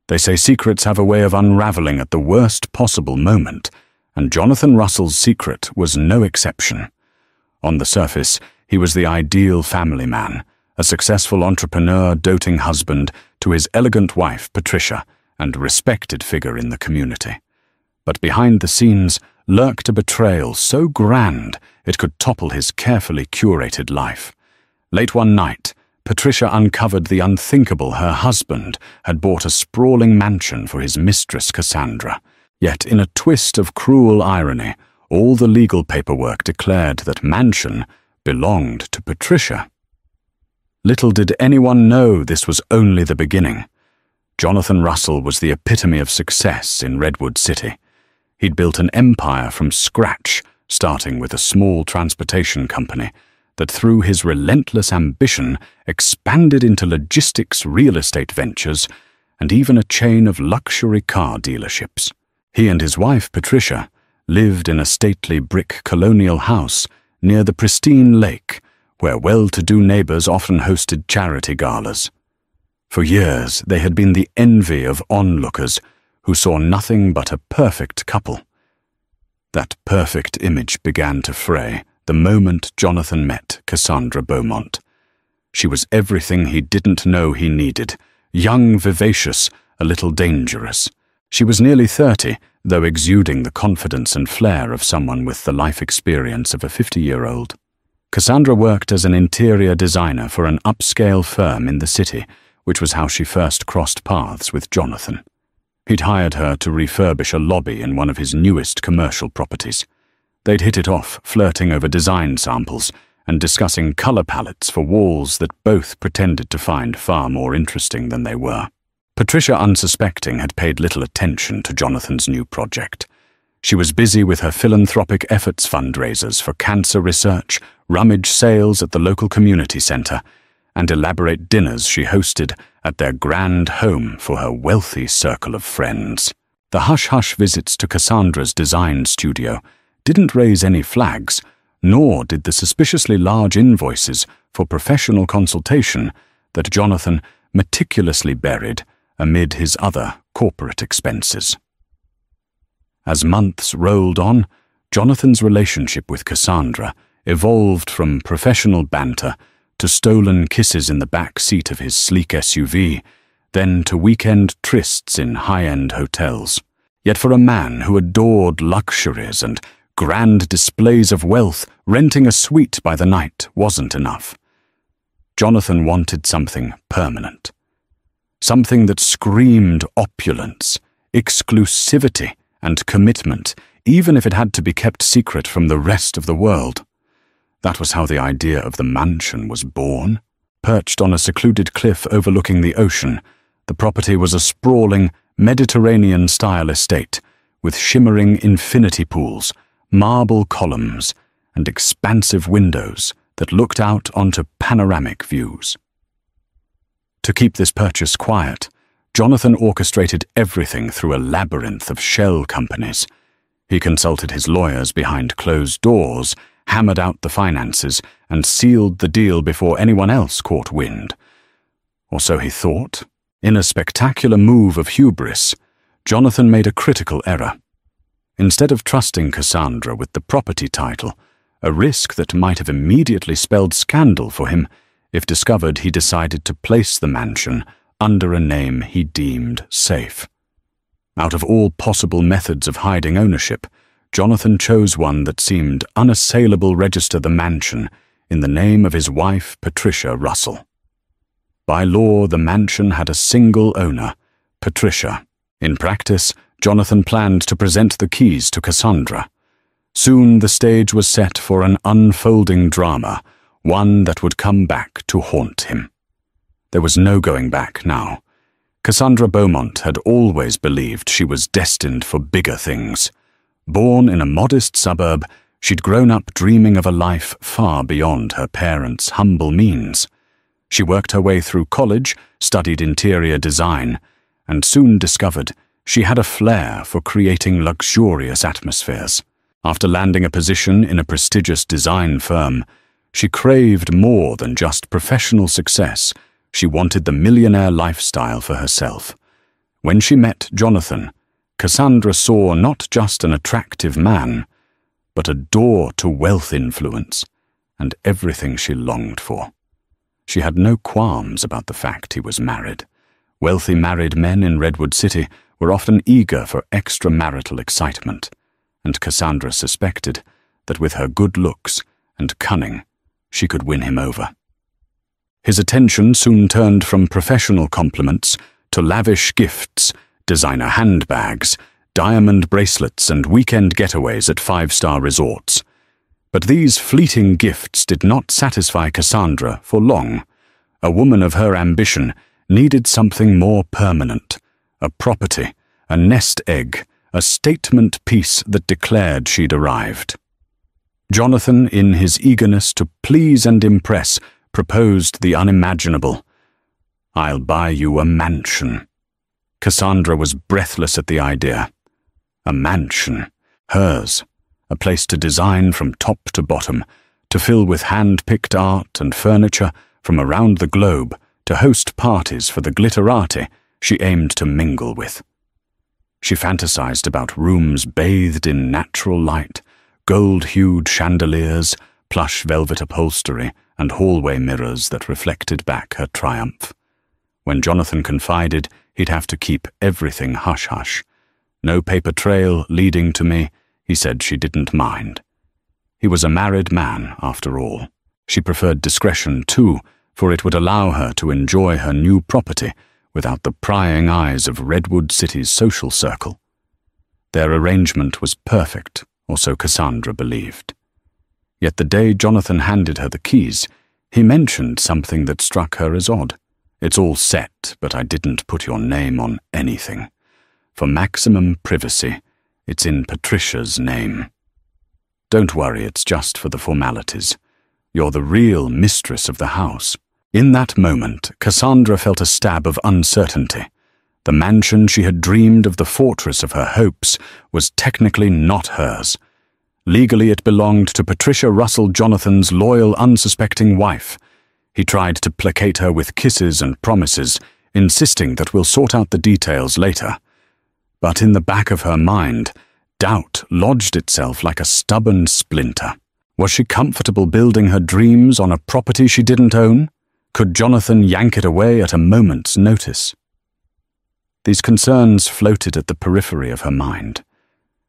They say secrets have a way of unraveling at the worst possible moment, and Jonathan Russell's secret was no exception. On the surface, he was the ideal family man, a successful entrepreneur, doting husband to his elegant wife, Patricia, and respected figure in the community. But behind the scenes lurked a betrayal so grand it could topple his carefully curated life. Late one night, Patricia uncovered the unthinkable. Her husband had bought a sprawling mansion for his mistress, Cassandra. Yet, in a twist of cruel irony, all the legal paperwork declared that mansion belonged to Patricia. Little did anyone know this was only the beginning. Jonathan Russell was the epitome of success in Redwood City. He'd built an empire from scratch, starting with a small transportation company that, through his relentless ambition, expanded into logistics, real estate ventures, and even a chain of luxury car dealerships. He and his wife, Patricia, lived in a stately brick colonial house near the pristine lake, where well-to-do neighbors often hosted charity galas. For years, they had been the envy of onlookers who saw nothing but a perfect couple. That perfect image began to fray the moment Jonathan met Cassandra Beaumont. She was everything he didn't know he needed: young, vivacious, a little dangerous. She was nearly 30, though exuding the confidence and flair of someone with the life experience of a 50-year-old. Cassandra worked as an interior designer for an upscale firm in the city, which was how she first crossed paths with Jonathan. He'd hired her to refurbish a lobby in one of his newest commercial properties. They'd hit it off, flirting over design samples and discussing color palettes for walls that both pretended to find far more interesting than they were. Patricia, unsuspecting, had paid little attention to Jonathan's new project. She was busy with her philanthropic efforts fundraisers for cancer research, rummage sales at the local community center, and elaborate dinners she hosted at their grand home for her wealthy circle of friends. The hush-hush visits to Cassandra's design studio didn't raise any flags, nor did the suspiciously large invoices for professional consultation that Jonathan meticulously buried amid his other corporate expenses. As months rolled on, Jonathan's relationship with Cassandra evolved from professional banter to stolen kisses in the back seat of his sleek SUV, then to weekend trysts in high-end hotels. Yet for a man who adored luxuries and grand displays of wealth, renting a suite by the night wasn't enough. Jonathan wanted something permanent. Something that screamed opulence, exclusivity, and commitment, even if it had to be kept secret from the rest of the world. That was how the idea of the mansion was born. Perched on a secluded cliff overlooking the ocean, the property was a sprawling, Mediterranean-style estate with shimmering infinity pools, marble columns, and expansive windows that looked out onto panoramic views. To keep this purchase quiet, Jonathan orchestrated everything through a labyrinth of shell companies. He consulted his lawyers behind closed doors, hammered out the finances, and sealed the deal before anyone else caught wind. Or so he thought. In a spectacular move of hubris, Jonathan made a critical error. Instead of trusting Cassandra with the property title, a risk that might have immediately spelled scandal for him, if discovered, he decided to place the mansion under a name he deemed safe. Out of all possible methods of hiding ownership, Jonathan chose one that seemed unassailable: register the mansion in the name of his wife, Patricia Russell. By law, the mansion had a single owner, Patricia. In practice, Jonathan planned to present the keys to Cassandra. Soon the stage was set for an unfolding drama, one that would come back to haunt him. There was no going back now. Cassandra Beaumont had always believed she was destined for bigger things. Born in a modest suburb, she'd grown up dreaming of a life far beyond her parents' humble means. She worked her way through college, studied interior design, and soon discovered she had a flair for creating luxurious atmospheres. After landing a position in a prestigious design firm, she craved more than just professional success. She wanted the millionaire lifestyle for herself. When she met Jonathan, Cassandra saw not just an attractive man, but a door to wealth influence and everything she longed for. She had no qualms about the fact he was married. Wealthy married men in Redwood City were often eager for extramarital excitement, and Cassandra suspected that with her good looks and cunning, she could win him over. His attention soon turned from professional compliments to lavish gifts, designer handbags, diamond bracelets, and weekend getaways at five-star resorts. But these fleeting gifts did not satisfy Cassandra for long. A woman of her ambition needed something more permanent, a property, a nest egg, a statement piece that declared she'd arrived. Jonathan, in his eagerness to please and impress, proposed the unimaginable. "I'll buy you a mansion." Cassandra was breathless at the idea. A mansion, hers, a place to design from top to bottom, to fill with hand-picked art and furniture from around the globe, to host parties for the glitterati she aimed to mingle with. She fantasized about rooms bathed in natural light, gold-hued chandeliers, plush velvet upholstery, and hallway mirrors that reflected back her triumph. When Jonathan confided he'd have to keep everything hush-hush, no paper trail leading to me, he said she didn't mind. He was a married man, after all. She preferred discretion, too, for it would allow her to enjoy her new property without the prying eyes of Redwood City's social circle. Their arrangement was perfect, or so Cassandra believed. Yet the day Jonathan handed her the keys, he mentioned something that struck her as odd. "It's all set, but I didn't put your name on anything. For maximum privacy, it's in Patricia's name. Don't worry, it's just for the formalities. You're the real mistress of the house." In that moment, Cassandra felt a stab of uncertainty. The mansion she had dreamed of, the fortress of her hopes, was technically not hers. Legally, it belonged to Patricia Russell Jonathan's loyal, unsuspecting wife. He tried to placate her with kisses and promises, insisting that we'll sort out the details later. But in the back of her mind, doubt lodged itself like a stubborn splinter. Was she comfortable building her dreams on a property she didn't own? Could Jonathan yank it away at a moment's notice? These concerns floated at the periphery of her mind.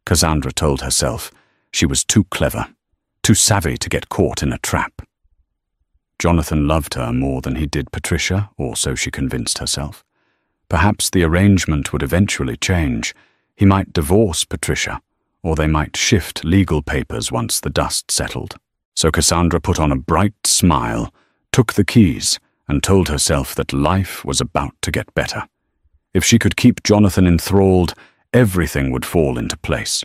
Cassandra told herself she was too clever, too savvy to get caught in a trap. Jonathan loved her more than he did Patricia, or so she convinced herself. Perhaps the arrangement would eventually change. He might divorce Patricia, or they might shift legal papers once the dust settled. So Cassandra put on a bright smile, took the keys, and told herself that life was about to get better. If she could keep Jonathan enthralled, everything would fall into place.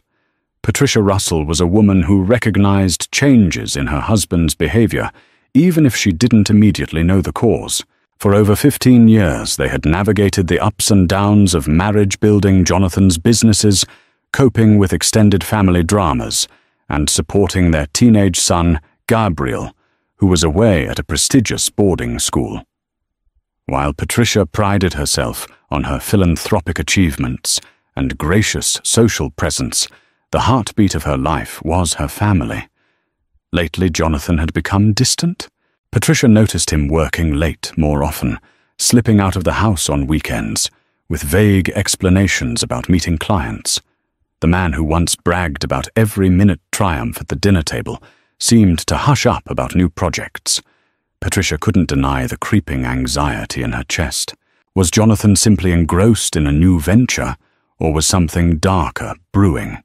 Patricia Russell was a woman who recognized changes in her husband's behavior, even if she didn't immediately know the cause. For over 15 years, they had navigated the ups and downs of marriage-building Jonathan's businesses, coping with extended family dramas, and supporting their teenage son, Gabriel, who was away at a prestigious boarding school. While Patricia prided herself on her philanthropic achievements and gracious social presence, the heartbeat of her life was her family. Lately, Jonathan had become distant. Patricia noticed him working late more often, slipping out of the house on weekends, with vague explanations about meeting clients. The man who once bragged about every minute triumph at the dinner table seemed to hush up about new projects. Patricia couldn't deny the creeping anxiety in her chest. Was Jonathan simply engrossed in a new venture, or was something darker brewing?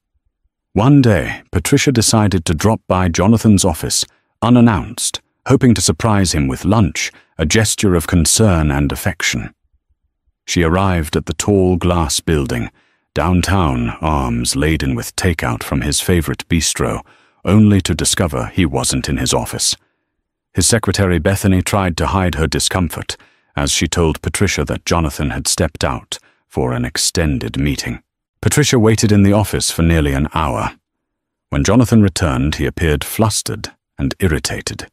One day, Patricia decided to drop by Jonathan's office, unannounced, hoping to surprise him with lunch, a gesture of concern and affection. She arrived at the tall glass building, downtown, arms laden with takeout from his favorite bistro, only to discover he wasn't in his office. His secretary Bethany tried to hide her discomfort as she told Patricia that Jonathan had stepped out for an extended meeting. Patricia waited in the office for nearly an hour. When Jonathan returned, he appeared flustered and irritated.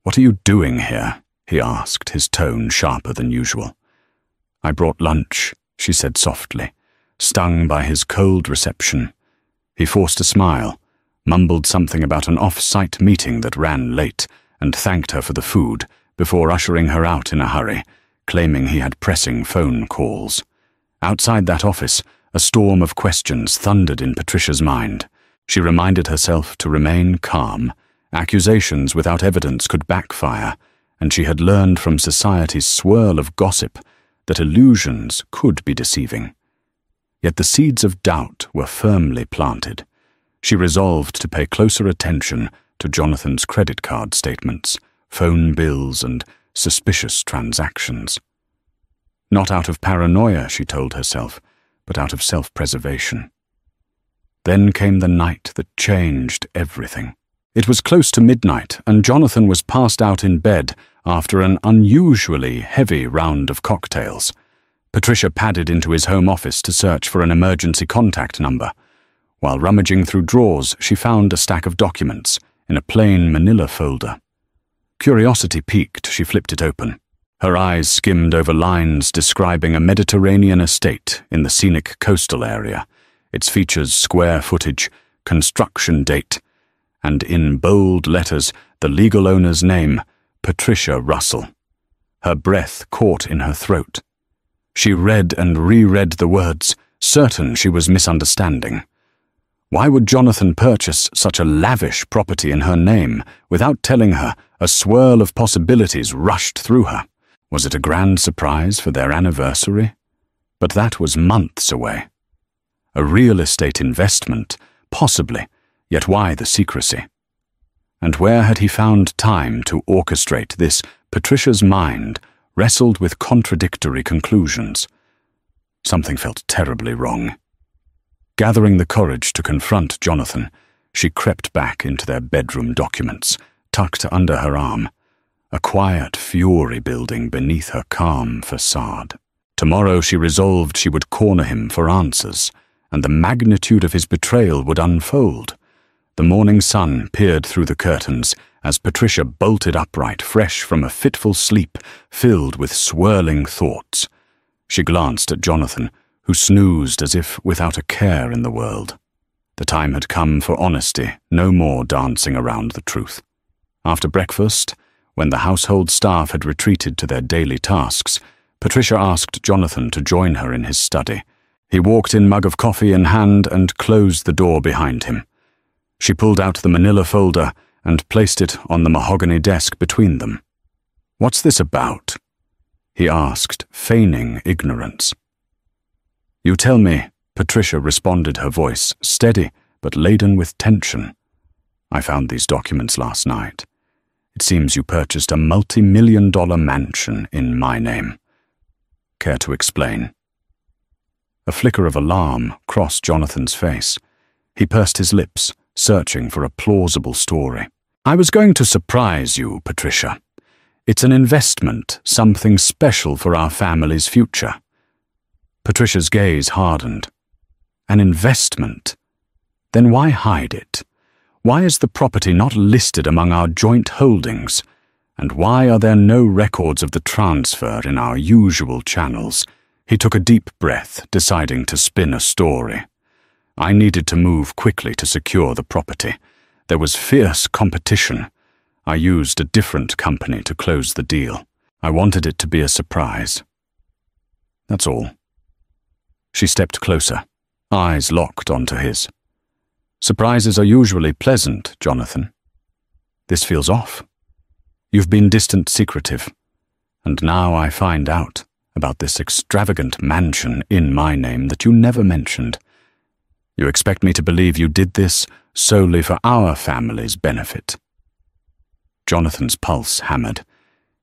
"What are you doing here?" he asked, his tone sharper than usual. "I brought lunch," she said softly, stung by his cold reception. He forced a smile, mumbled something about an off-site meeting that ran late, and thanked her for the food before ushering her out in a hurry, claiming he had pressing phone calls. Outside that office, a storm of questions thundered in Patricia's mind. She reminded herself to remain calm. Accusations without evidence could backfire, and she had learned from society's swirl of gossip that illusions could be deceiving. Yet the seeds of doubt were firmly planted. She resolved to pay closer attention to Jonathan's credit card statements, phone bills, and suspicious transactions. Not out of paranoia, she told herself, but out of self-preservation. Then came the night that changed everything. It was close to midnight, and Jonathan was passed out in bed after an unusually heavy round of cocktails. Patricia padded into his home office to search for an emergency contact number. While rummaging through drawers, she found a stack of documents in a plain manila folder. Curiosity piqued, she flipped it open. Her eyes skimmed over lines describing a Mediterranean estate in the scenic coastal area, its features, square footage, construction date, and in bold letters the legal owner's name, Patricia Russell. Her breath caught in her throat. She read and reread the words, certain she was misunderstanding. Why would Jonathan purchase such a lavish property in her name without telling her? A swirl of possibilities rushed through her. Was it a grand surprise for their anniversary? But that was months away. A real estate investment, possibly, yet why the secrecy? And where had he found time to orchestrate this? Patricia's mind wrestled with contradictory conclusions. Something felt terribly wrong. Gathering the courage to confront Jonathan, she crept back into their bedroom documents, tucked under her arm, a quiet fury building beneath her calm facade. Tomorrow she resolved she would corner him for answers, and the magnitude of his betrayal would unfold. The morning sun peered through the curtains as Patricia bolted upright, fresh from a fitful sleep filled with swirling thoughts. She glanced at Jonathan, who snoozed as if without a care in the world. The time had come for honesty, no more dancing around the truth. After breakfast, when the household staff had retreated to their daily tasks, Patricia asked Jonathan to join her in his study. He walked in, mug of coffee in hand, and closed the door behind him. She pulled out the manila folder and placed it on the mahogany desk between them. "What's this about?" he asked, feigning ignorance. "You tell me," Patricia responded, her voice steady but laden with tension. "I found these documents last night. It seems you purchased a multi-million-dollar mansion in my name. Care to explain?" A flicker of alarm crossed Jonathan's face. He pursed his lips, searching for a plausible story. "I was going to surprise you, Patricia. It's an investment, something special for our family's future." Patricia's gaze hardened. An investment? Then why hide it? Why is the property not listed among our joint holdings? And why are there no records of the transfer in our usual channels? He took a deep breath, deciding to spin a story. "I needed to move quickly to secure the property. There was fierce competition. I used a different company to close the deal. I wanted it to be a surprise. That's all." She stepped closer, eyes locked onto his. "Surprises are usually pleasant, Jonathan. This feels off. You've been distant, secretive, and now I find out about this extravagant mansion in my name that you never mentioned. You expect me to believe you did this solely for our family's benefit?" Jonathan's pulse hammered.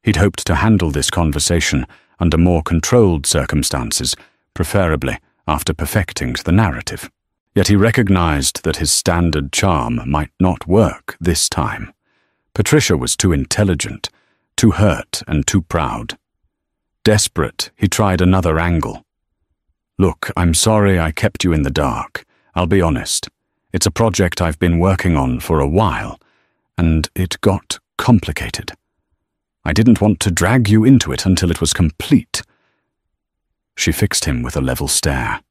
He'd hoped to handle this conversation under more controlled circumstances, preferably after perfecting the narrative. Yet he recognized that his standard charm might not work this time. Patricia was too intelligent, too hurt, and too proud. Desperate, he tried another angle. "Look, I'm sorry I kept you in the dark. I'll be honest. It's a project I've been working on for a while, and it got complicated. I didn't want to drag you into it until it was complete." She fixed him with a level stare.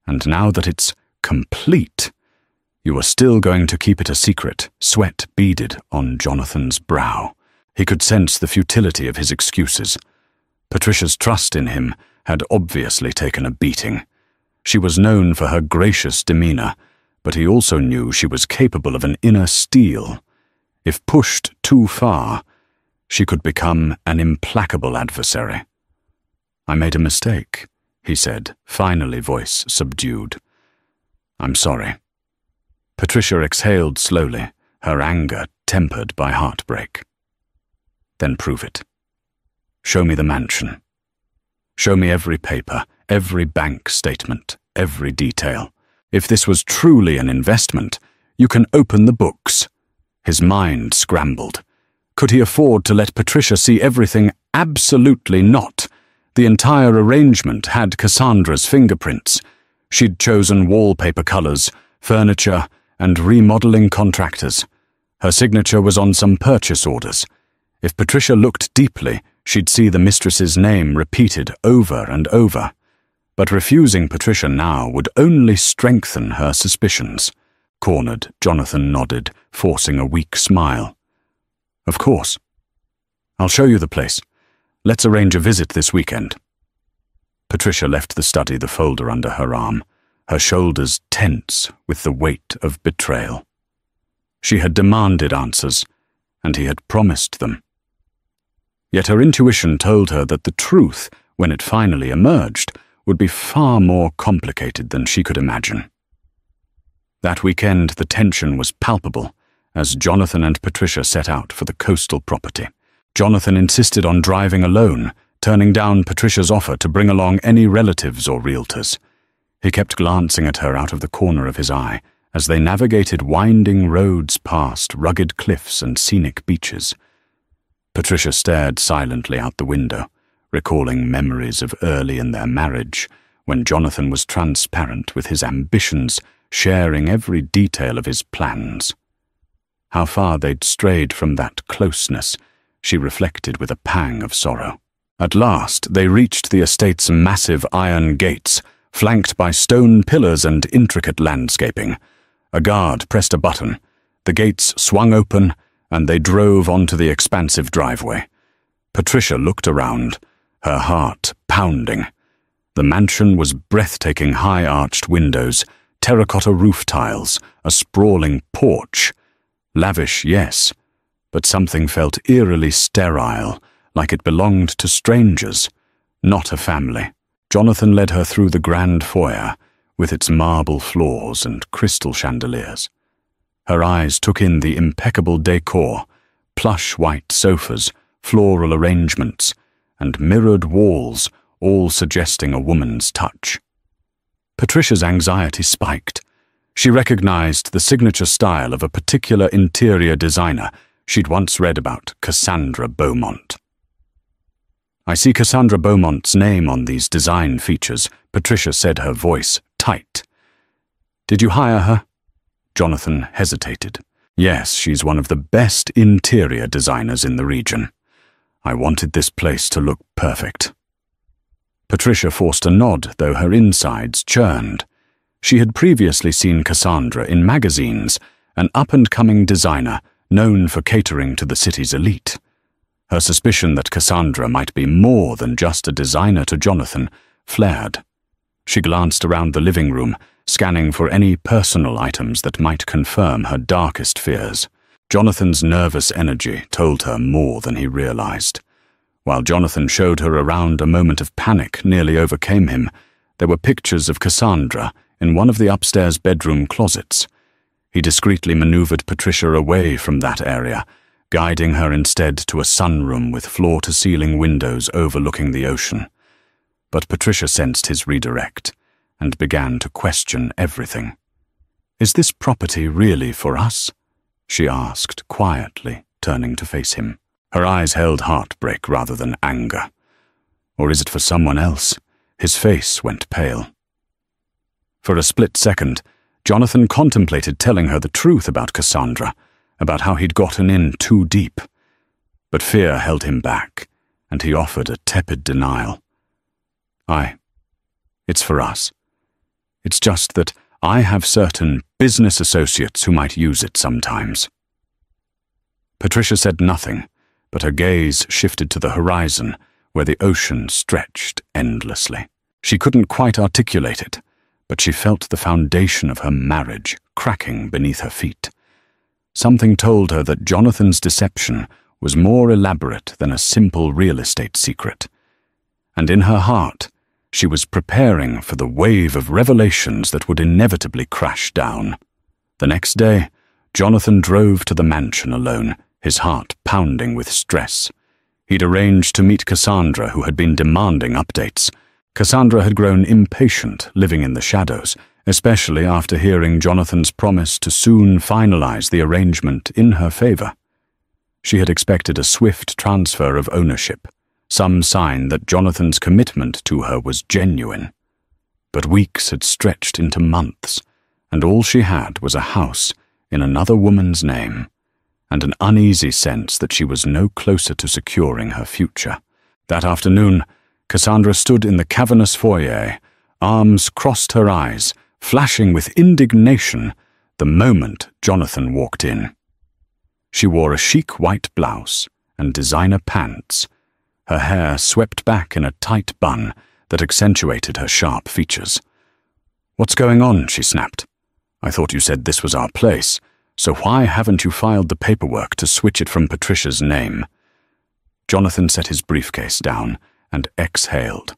"And now that it's complete, you are still going to keep it a secret?" Sweat beaded on Jonathan's brow. He could sense the futility of his excuses. Patricia's trust in him had obviously taken a beating. She was known for her gracious demeanor, but he also knew she was capable of an inner steel. If pushed too far, she could become an implacable adversary. "I made a mistake," he said, finally, voice subdued. "I'm sorry." Patricia exhaled slowly, her anger tempered by heartbreak. "Then prove it. Show me the mansion. Show me every paper, every bank statement, every detail. If this was truly an investment, you can open the books." His mind scrambled. Could he afford to let Patricia see everything? Absolutely not. The entire arrangement had Cassandra's fingerprints. She'd chosen wallpaper colors, furniture, and remodeling contractors. Her signature was on some purchase orders. If Patricia looked deeply, she'd see the mistress's name repeated over and over. But refusing Patricia now would only strengthen her suspicions. Cornered, Jonathan nodded, forcing a weak smile. "Of course. I'll show you the place. Let's arrange a visit this weekend." Patricia left the study, the folder under her arm, her shoulders tense with the weight of betrayal. She had demanded answers, and he had promised them. Yet her intuition told her that the truth, when it finally emerged, would be far more complicated than she could imagine. That weekend, the tension was palpable as Jonathan and Patricia set out for the coastal property. Jonathan insisted on driving alone, turning down Patricia's offer to bring along any relatives or realtors. He kept glancing at her out of the corner of his eye as they navigated winding roads past rugged cliffs and scenic beaches. Patricia stared silently out the window, recalling memories of early in their marriage, when Jonathan was transparent with his ambitions, sharing every detail of his plans. How far they'd strayed from that closeness, she reflected with a pang of sorrow. At last, they reached the estate's massive iron gates, flanked by stone pillars and intricate landscaping. A guard pressed a button. The gates swung open, and they drove onto the expansive driveway. Patricia looked around, her heart pounding. The mansion was breathtaking high-arched windows, terracotta roof tiles, a sprawling porch. Lavish, yes, but something felt eerily sterile, like it belonged to strangers, not a family. Jonathan led her through the grand foyer, with its marble floors and crystal chandeliers. Her eyes took in the impeccable decor, plush white sofas, floral arrangements, and mirrored walls, all suggesting a woman's touch. Patricia's anxiety spiked. She recognized the signature style of a particular interior designer she'd once read about, Cassandra Beaumont. "I see Cassandra Beaumont's name on these design features," Patricia said, her voice tight. "Did you hire her?" Jonathan hesitated. "Yes, she's one of the best interior designers in the region. I wanted this place to look perfect." Patricia forced a nod, though her insides churned. She had previously seen Cassandra in magazines, an up-and-coming designer known for catering to the city's elite. Her suspicion that Cassandra might be more than just a designer to Jonathan flared. She glanced around the living room, scanning for any personal items that might confirm her darkest fears. Jonathan's nervous energy told her more than he realized. While Jonathan showed her around, a moment of panic nearly overcame him. There were pictures of Cassandra in one of the upstairs bedroom closets. He discreetly maneuvered Patricia away from that area, guiding her instead to a sunroom with floor-to-ceiling windows overlooking the ocean. But Patricia sensed his redirect and began to question everything. "Is this property really for us?" she asked quietly, turning to face him. Her eyes held heartbreak rather than anger. "Or is it for someone else?" His face went pale. For a split second, Jonathan contemplated telling her the truth about Cassandra, about how he'd gotten in too deep. But fear held him back, and he offered a tepid denial. I It's for us. It's just that I have certain business associates who might use it sometimes." Patricia said nothing, but her gaze shifted to the horizon, where the ocean stretched endlessly. She couldn't quite articulate it, but she felt the foundation of her marriage cracking beneath her feet. Something told her that Jonathan's deception was more elaborate than a simple real estate secret. And in her heart, she was preparing for the wave of revelations that would inevitably crash down. The next day, Jonathan drove to the mansion alone, his heart pounding with stress. He'd arranged to meet Cassandra, who had been demanding updates. Cassandra had grown impatient, living in the shadows, especially after hearing Jonathan's promise to soon finalize the arrangement in her favor. She had expected a swift transfer of ownership, some sign that Jonathan's commitment to her was genuine. But weeks had stretched into months, and all she had was a house in another woman's name, and an uneasy sense that she was no closer to securing her future. That afternoon, Cassandra stood in the cavernous foyer, arms crossed her eyes, flashing with indignation the moment Jonathan walked in. She wore a chic white blouse and designer pants, her hair swept back in a tight bun that accentuated her sharp features. "What's going on?" she snapped. "I thought you said this was our place, so why haven't you filed the paperwork to switch it from Patricia's name?" Jonathan set his briefcase down and exhaled.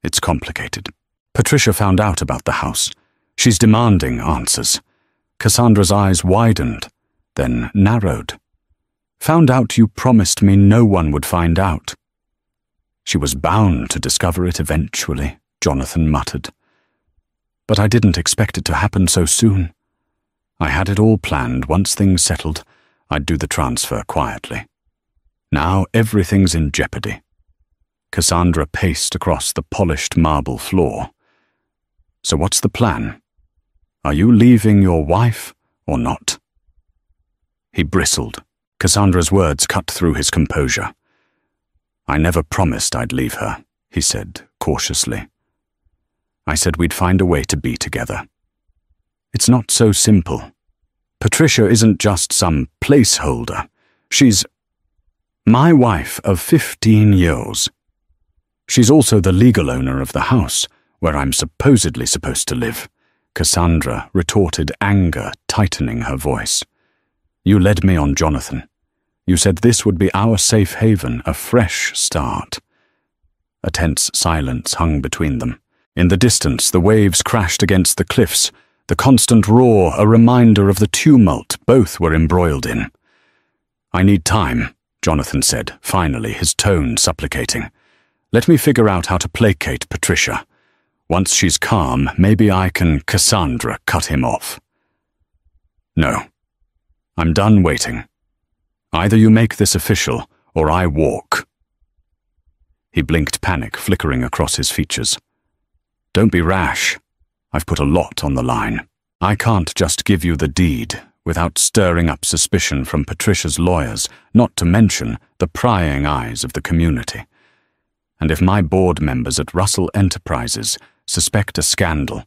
"It's complicated. Patricia found out about the house. She's demanding answers." Cassandra's eyes widened, then narrowed. "Found out you promised me no one would find out." "She was bound to discover it eventually," Jonathan muttered. "But I didn't expect it to happen so soon. I had it all planned. Once things settled, I'd do the transfer quietly. Now everything's in jeopardy." Cassandra paced across the polished marble floor. "So what's the plan? Are you leaving your wife or not?" He bristled. Cassandra's words cut through his composure. "I never promised I'd leave her," he said cautiously. "I said we'd find a way to be together. It's not so simple. Patricia isn't just some placeholder. She's my wife of 15 years. She's also the legal owner of the house, where I'm supposedly supposed to live," Cassandra retorted, anger tightening her voice. "You led me on, Jonathan. You said this would be our safe haven, a fresh start." A tense silence hung between them. In the distance, the waves crashed against the cliffs, the constant roar a reminder of the tumult both were embroiled in. "I need time," Jonathan said, finally, his tone supplicating. "Let me figure out how to placate Patricia. Once she's calm, maybe I can Cassandra cut him off." "No. I'm done waiting. Either you make this official, or I walk." He blinked, panic flickering across his features. "Don't be rash. I've put a lot on the line. I can't just give you the deed without stirring up suspicion from Patricia's lawyers, not to mention the prying eyes of the community. And if my board members at Russell Enterprises suspect a scandal,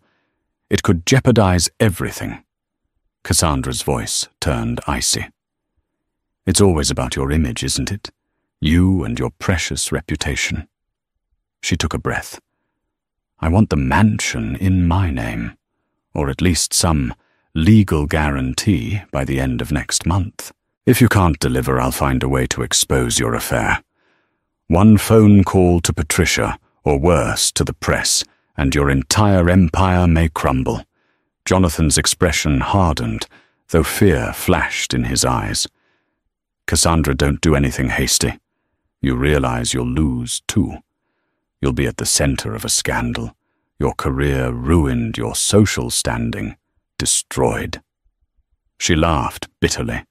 it could jeopardize everything." Cassandra's voice turned icy. "It's always about your image, isn't it? You and your precious reputation." She took a breath. "I want the mansion in my name, or at least some legal guarantee by the end of next month. If you can't deliver, I'll find a way to expose your affair. One phone call to Patricia, or worse, to the press, and your entire empire may crumble." Jonathan's expression hardened, though fear flashed in his eyes. "Cassandra, don't do anything hasty. You realize you'll lose, too. You'll be at the center of a scandal, your career ruined, your social standing destroyed." She laughed bitterly.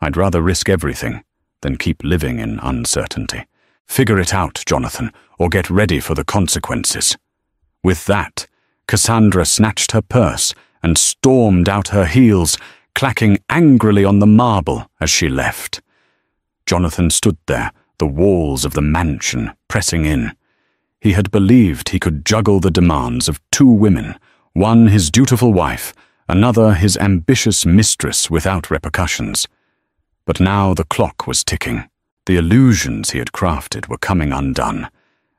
"I'd rather risk everything than keep living in uncertainty. Figure it out, Jonathan, or get ready for the consequences." With that, Cassandra snatched her purse and stormed out her heels, clacking angrily on the marble as she left. Jonathan stood there, the walls of the mansion pressing in. He had believed he could juggle the demands of two women, one his dutiful wife, another his ambitious mistress, without repercussions. But now the clock was ticking. The illusions he had crafted were coming undone,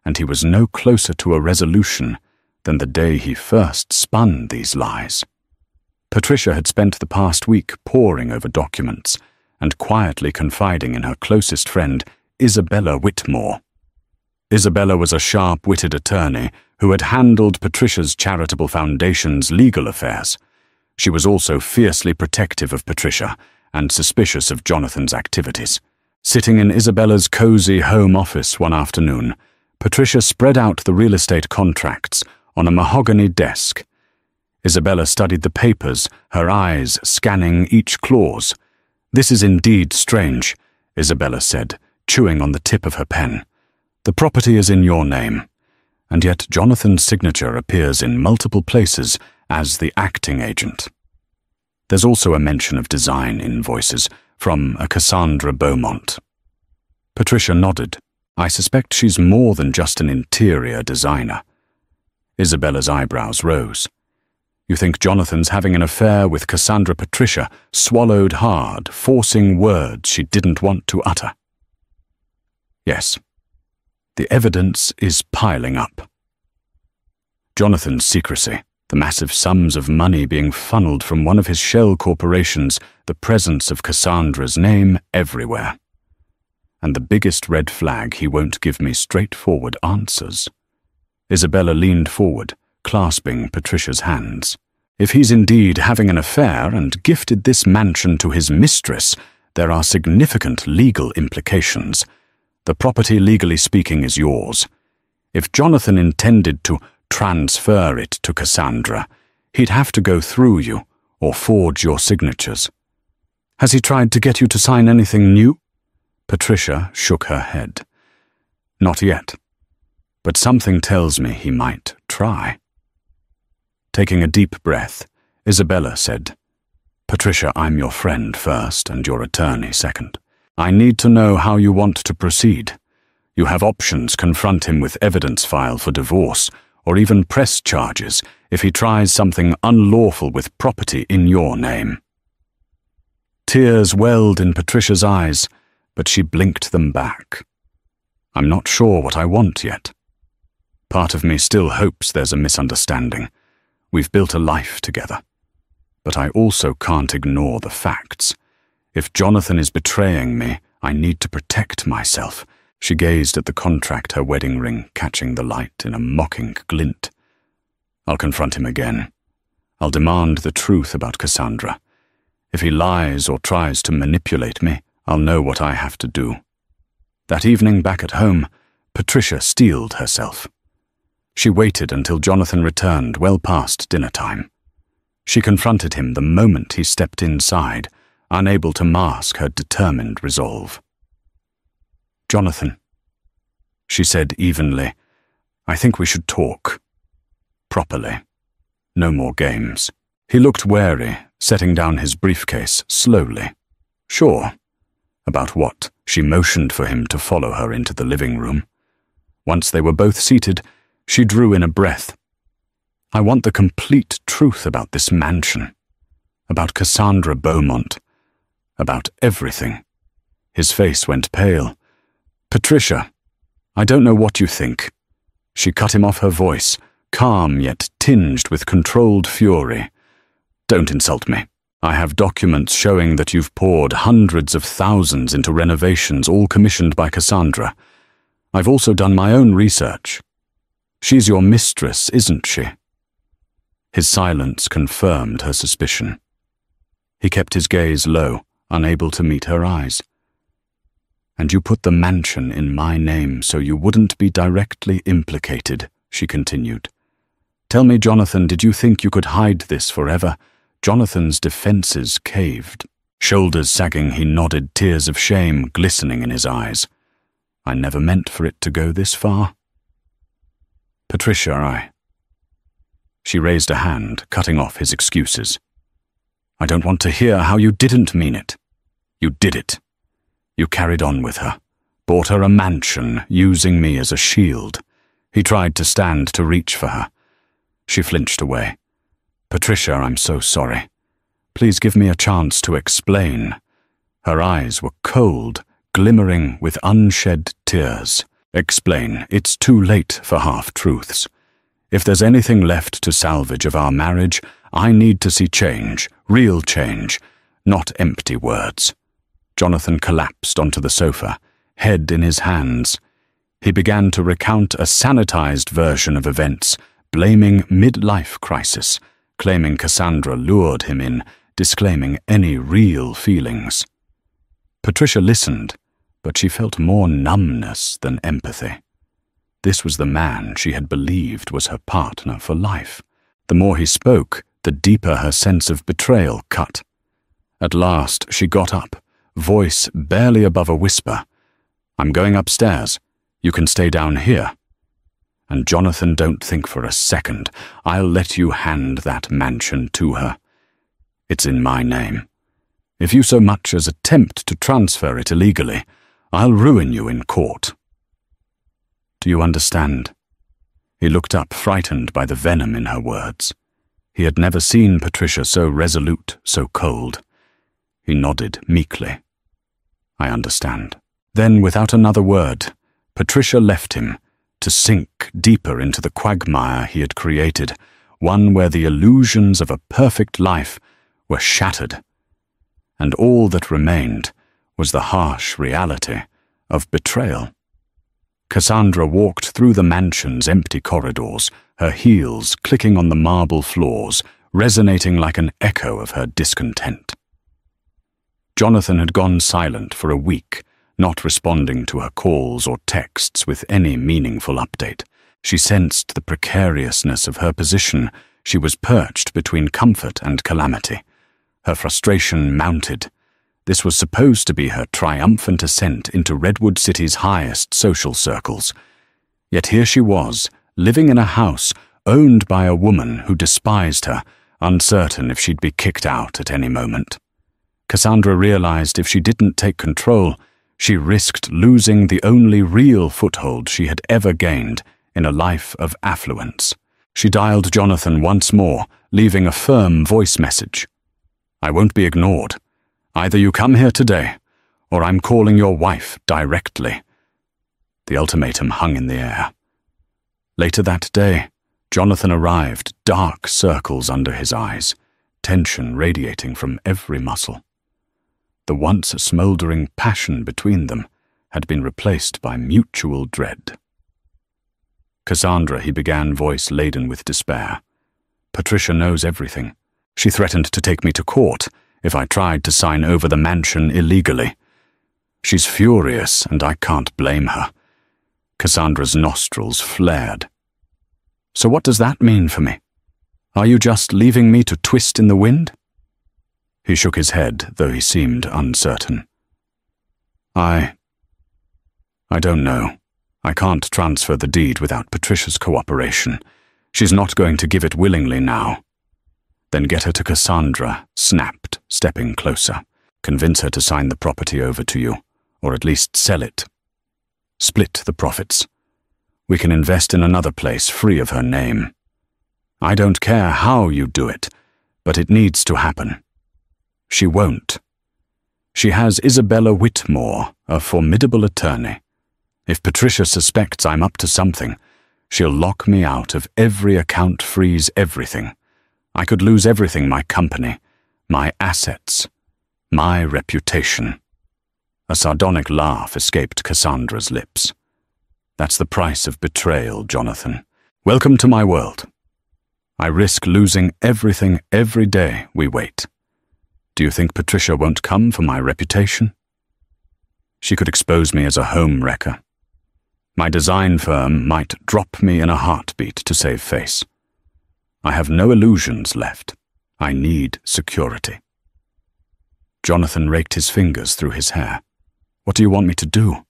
and he was no closer to a resolution than the day he first spun these lies. Patricia had spent the past week poring over documents and quietly confiding in her closest friend, Isabella Whitmore. Isabella was a sharp-witted attorney who had handled Patricia's charitable foundation's legal affairs. She was also fiercely protective of Patricia and suspicious of Jonathan's activities. Sitting in Isabella's cozy home office one afternoon, Patricia spread out the real estate contracts on a mahogany desk. Isabella studied the papers, her eyes scanning each clause. "This is indeed strange," Isabella said, chewing on the tip of her pen. "The property is in your name, and yet Jonathan's signature appears in multiple places as the acting agent. There's also a mention of design invoices from a Cassandra Beaumont." Patricia nodded. "I suspect she's more than just an interior designer." Isabella's eyebrows rose. "You think Jonathan's having an affair with Cassandra?" Patricia swallowed hard, forcing words she didn't want to utter. "Yes. The evidence is piling up. Jonathan's secrecy, the massive sums of money being funneled from one of his shell corporations, the presence of Cassandra's name everywhere. And the biggest red flag, he won't give me straightforward answers." Isabella leaned forward, clasping Patricia's hands. "If he's indeed having an affair and gifted this mansion to his mistress, there are significant legal implications. The property, legally speaking, is yours. If Jonathan intended to transfer it to Cassandra, he'd have to go through you or forge your signatures. Has he tried to get you to sign anything new?" Patricia shook her head. "Not yet, but something tells me he might try." Taking a deep breath, Isabella said, "Patricia, I'm your friend first and your attorney second. I need to know how you want to proceed. You have options: confront him with evidence, file for divorce, or even press charges if he tries something unlawful with property in your name." Tears welled in Patricia's eyes, but she blinked them back. "I'm not sure what I want yet. Part of me still hopes there's a misunderstanding. We've built a life together. But I also can't ignore the facts. If Jonathan is betraying me, I need to protect myself." She gazed at the contract, her wedding ring catching the light in a mocking glint. "I'll confront him again. I'll demand the truth about Cassandra. If he lies or tries to manipulate me, I'll know what I have to do." That evening back at home, Patricia steeled herself. She waited until Jonathan returned well past dinner time. She confronted him the moment he stepped inside, unable to mask her determined resolve. "Jonathan," she said evenly, "I think we should talk. Properly. No more games." He looked wary, setting down his briefcase slowly. "Sure." "About what?" She motioned for him to follow her into the living room. Once they were both seated, she drew in a breath. "I want the complete truth about this mansion, about Cassandra Beaumont, about everything." His face went pale. "Patricia, I don't know what you think." She cut him off, her voice, calm yet tinged with controlled fury. "Don't insult me. I have documents showing that you've poured hundreds of thousands into renovations, all commissioned by Cassandra. I've also done my own research. She's your mistress, isn't she?" His silence confirmed her suspicion. He kept his gaze low, unable to meet her eyes. "And you put the mansion in my name so you wouldn't be directly implicated," she continued. "Tell me, Jonathan, did you think you could hide this forever?" Jonathan's defenses caved. Shoulders sagging, he nodded, tears of shame glistening in his eyes. "I never meant for it to go this far." "Patricia, She raised a hand, cutting off his excuses. "I don't want to hear how you didn't mean it. You did it. You carried on with her, bought her a mansion, using me as a shield. He tried to stand to reach for her. She flinched away. "Patricia, I'm so sorry. Please give me a chance to explain." Her eyes were cold, glimmering with unshed tears. "Explain. It's too late for half-truths. If there's anything left to salvage of our marriage, I need to see change, real change, not empty words." Jonathan collapsed onto the sofa, head in his hands. He began to recount a sanitized version of events, blaming midlife crisis, claiming Cassandra lured him in, disclaiming any real feelings. Patricia listened, but she felt more numbness than empathy. This was the man she had believed was her partner for life. The more he spoke, the deeper her sense of betrayal cut. At last she got up, voice barely above a whisper. "I'm going upstairs. You can stay down here. And Jonathan, don't think for a second. I'll let you hand that mansion to her. It's in my name. If you so much as attempt to transfer it illegally, I'll ruin you in court." "Do you understand?" He looked up, frightened by the venom in her words. He had never seen Patricia so resolute, so cold. He nodded meekly. "I understand." Then, without another word, Patricia left him, to sink deeper into the quagmire he had created, one where the illusions of a perfect life were shattered, and all that remained was the harsh reality of betrayal. Cassandra walked through the mansion's empty corridors, her heels clicking on the marble floors, resonating like an echo of her discontent. Jonathan had gone silent for a week, not responding to her calls or texts with any meaningful update. She sensed the precariousness of her position. She was perched between comfort and calamity. Her frustration mounted. This was supposed to be her triumphant ascent into Redwood City's highest social circles. Yet here she was, living in a house owned by a woman who despised her, uncertain if she'd be kicked out at any moment. Cassandra realized if she didn't take control, she risked losing the only real foothold she had ever gained in a life of affluence. She dialed Jonathan once more, leaving a firm voice message. "I won't be ignored. Either you come here today, or I'm calling your wife directly." The ultimatum hung in the air. Later that day, Jonathan arrived, dark circles under his eyes, tension radiating from every muscle. The once smouldering passion between them had been replaced by mutual dread. "Cassandra," he began, voice laden with despair. "Patricia knows everything. She threatened to take me to court if I tried to sign over the mansion illegally. She's furious, and I can't blame her." Cassandra's nostrils flared. "So what does that mean for me? Are you just leaving me to twist in the wind?" He shook his head, though he seemed uncertain. I don't know. I can't transfer the deed without Patricia's cooperation. She's not going to give it willingly now." "Then get her to Cassandra," snapped, stepping closer. "Convince her to sign the property over to you, or at least sell it. Split the profits. We can invest in another place free of her name. I don't care how you do it, but it needs to happen. She won't. She has Isabella Whitmore, a formidable attorney. If Patricia suspects I'm up to something, she'll lock me out of every account, freeze everything. I could lose everything: my company, my assets, my reputation." A sardonic laugh escaped Cassandra's lips. "That's the price of betrayal, Jonathan. Welcome to my world. I risk losing everything every day we wait. Do you think Patricia won't come for my reputation? She could expose me as a home wrecker. My design firm might drop me in a heartbeat to save face. I have no illusions left. I need security." Jonathan raked his fingers through his hair. "What do you want me to do?"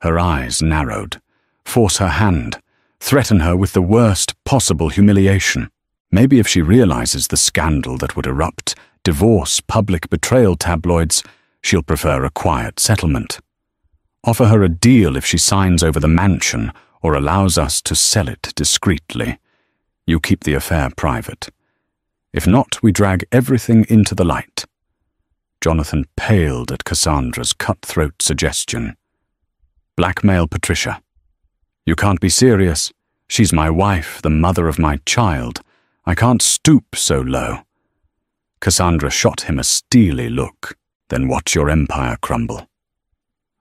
Her eyes narrowed. Force her hand. Threaten her with the worst possible humiliation. Maybe if she realizes the scandal that would erupt, divorce, public betrayal tabloids, she'll prefer a quiet settlement. Offer her a deal if she signs over the mansion, or allows us to sell it discreetly, you keep the affair private. If not, we drag everything into the light." Jonathan paled at Cassandra's cutthroat suggestion. "Blackmail Patricia. You can't be serious. She's my wife, the mother of my child. I can't stoop so low." Cassandra shot him a steely look. "Then watch your empire crumble."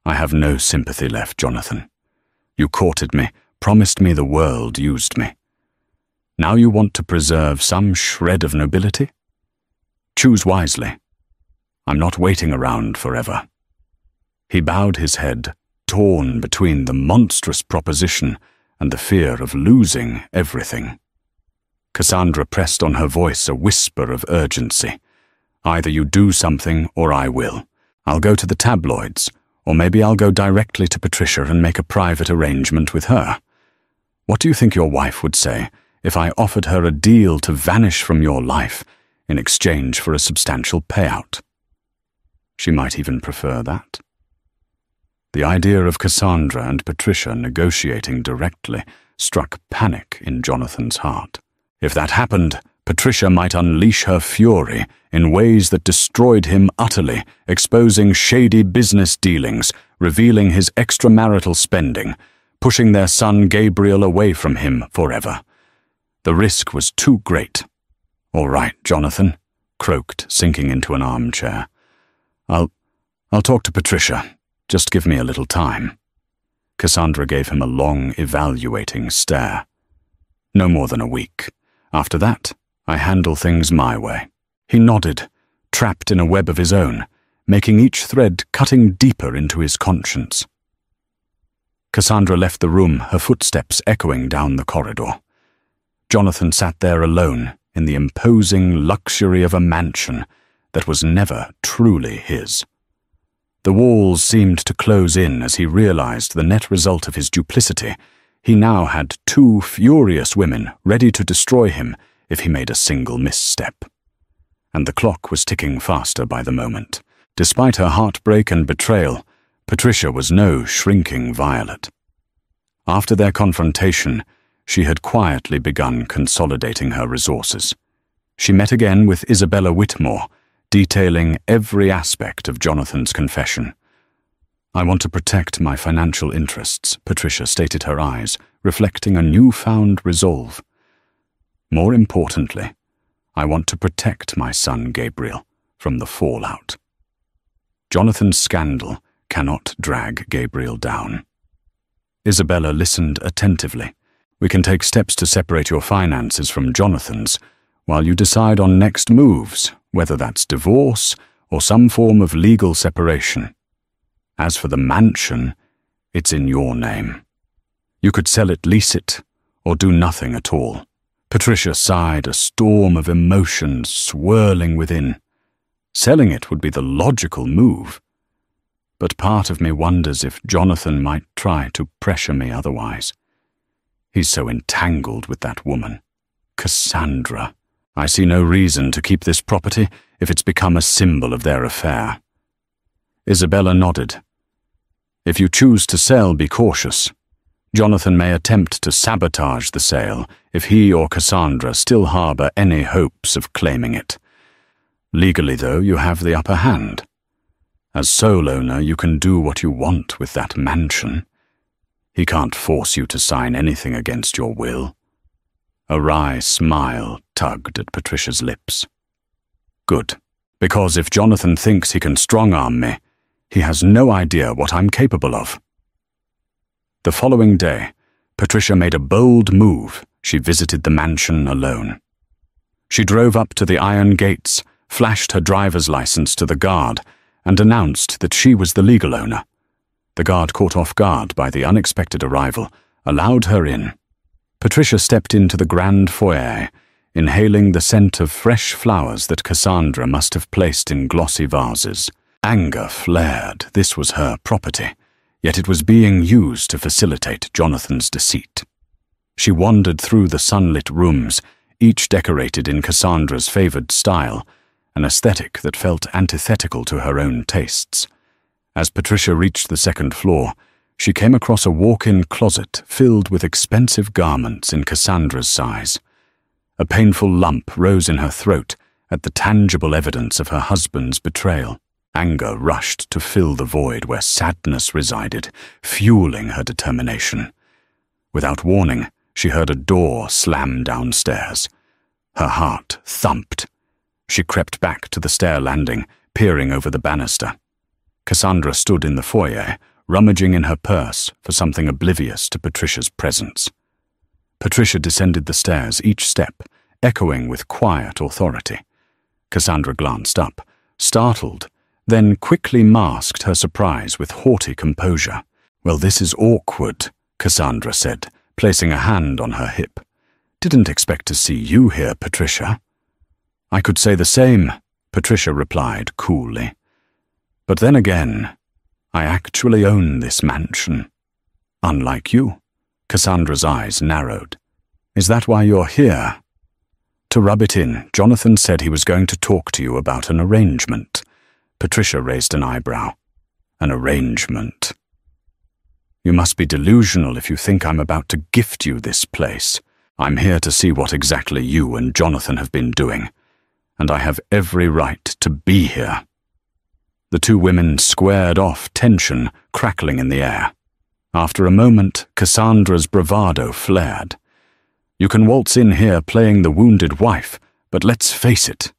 "I have no sympathy left, Jonathan. You courted me, promised me the world, used me. Now you want to preserve some shred of nobility? Choose wisely. I'm not waiting around forever." He bowed his head, torn between the monstrous proposition and the fear of losing everything. Cassandra pressed on her voice a whisper of urgency. "Either you do something or I will. I'll go to the tabloids, or maybe I'll go directly to Patricia and make a private arrangement with her. What do you think your wife would say if I offered her a deal to vanish from your life in exchange for a substantial payout?" She might even prefer that. The idea of Cassandra and Patricia negotiating directly struck panic in Jonathan's heart. If that happened, Patricia might unleash her fury in ways that destroyed him utterly, exposing shady business dealings, revealing his extramarital spending, pushing their son Gabriel away from him forever. The risk was too great. "All right, Jonathan," croaked, sinking into an armchair. I'll talk to Patricia. Just give me a little time." Cassandra gave him a long, evaluating stare. "No more than a week. After that, I handle things my way." He nodded, trapped in a web of his own, making each thread cutting deeper into his conscience. Cassandra left the room, her footsteps echoing down the corridor. Jonathan sat there alone in the imposing luxury of a mansion that was never truly his. The walls seemed to close in as he realized the net result of his duplicity. He now had two furious women ready to destroy him if he made a single misstep. And the clock was ticking faster by the moment. Despite her heartbreak and betrayal, Patricia was no shrinking violet. After their confrontation, she had quietly begun consolidating her resources. She met again with Isabella Whitmore, detailing every aspect of Jonathan's confession. "I want to protect my financial interests," Patricia stated, her eyes reflecting a newfound resolve. "More importantly, I want to protect my son Gabriel from the fallout. Jonathan's scandal cannot drag Gabriel down." Isabella listened attentively. "We can take steps to separate your finances from Jonathan's while you decide on next moves, whether that's divorce or some form of legal separation. As for the mansion, it's in your name. You could sell it, lease it, or do nothing at all." Patricia sighed, a storm of emotions swirling within. Selling it would be the logical move. But part of me wonders if Jonathan might try to pressure me otherwise. He's so entangled with that woman. Cassandra. I see no reason to keep this property if it's become a symbol of their affair. Isabella nodded. "If you choose to sell, be cautious. Jonathan may attempt to sabotage the sale if he or Cassandra still harbor any hopes of claiming it. Legally, though, you have the upper hand. As sole owner, you can do what you want with that mansion. He can't force you to sign anything against your will." A wry smile tugged at Patricia's lips. "Good, because if Jonathan thinks he can strong-arm me, he has no idea what I'm capable of." The following day, Patricia made a bold move. She visited the mansion alone. She drove up to the iron gates, flashed her driver's license to the guard, and announced that she was the legal owner. The guard, caught off guard by the unexpected arrival, allowed her in. Patricia stepped into the grand foyer, inhaling the scent of fresh flowers that Cassandra must have placed in glossy vases. Anger flared. This was her property, yet it was being used to facilitate Jonathan's deceit. She wandered through the sunlit rooms, each decorated in Cassandra's favored style, an aesthetic that felt antithetical to her own tastes. As Patricia reached the second floor, she came across a walk-in closet filled with expensive garments in Cassandra's size. A painful lump rose in her throat at the tangible evidence of her husband's betrayal. Anger rushed to fill the void where sadness resided, fueling her determination. Without warning, she heard a door slam downstairs. Her heart thumped. She crept back to the stair landing, peering over the banister. Cassandra stood in the foyer, rummaging in her purse for something oblivious to Patricia's presence. Patricia descended the stairs, each step echoing with quiet authority. Cassandra glanced up, startled, then quickly masked her surprise with haughty composure. "Well, this is awkward," Cassandra said, placing a hand on her hip. "Didn't expect to see you here, Patricia." "I could say the same," Patricia replied coolly. "But then again, I actually own this mansion. Unlike you." Cassandra's eyes narrowed. "Is that why you're here?" To rub it in, Jonathan said he was going to talk to you about an arrangement. Patricia raised an eyebrow. "An arrangement? You must be delusional if you think I'm about to gift you this place. I'm here to see what exactly you and Jonathan have been doing, and I have every right to be here." The two women squared off, tension crackling in the air. After a moment, Cassandra's bravado flared. "You can waltz in here playing the wounded wife, but let's face it.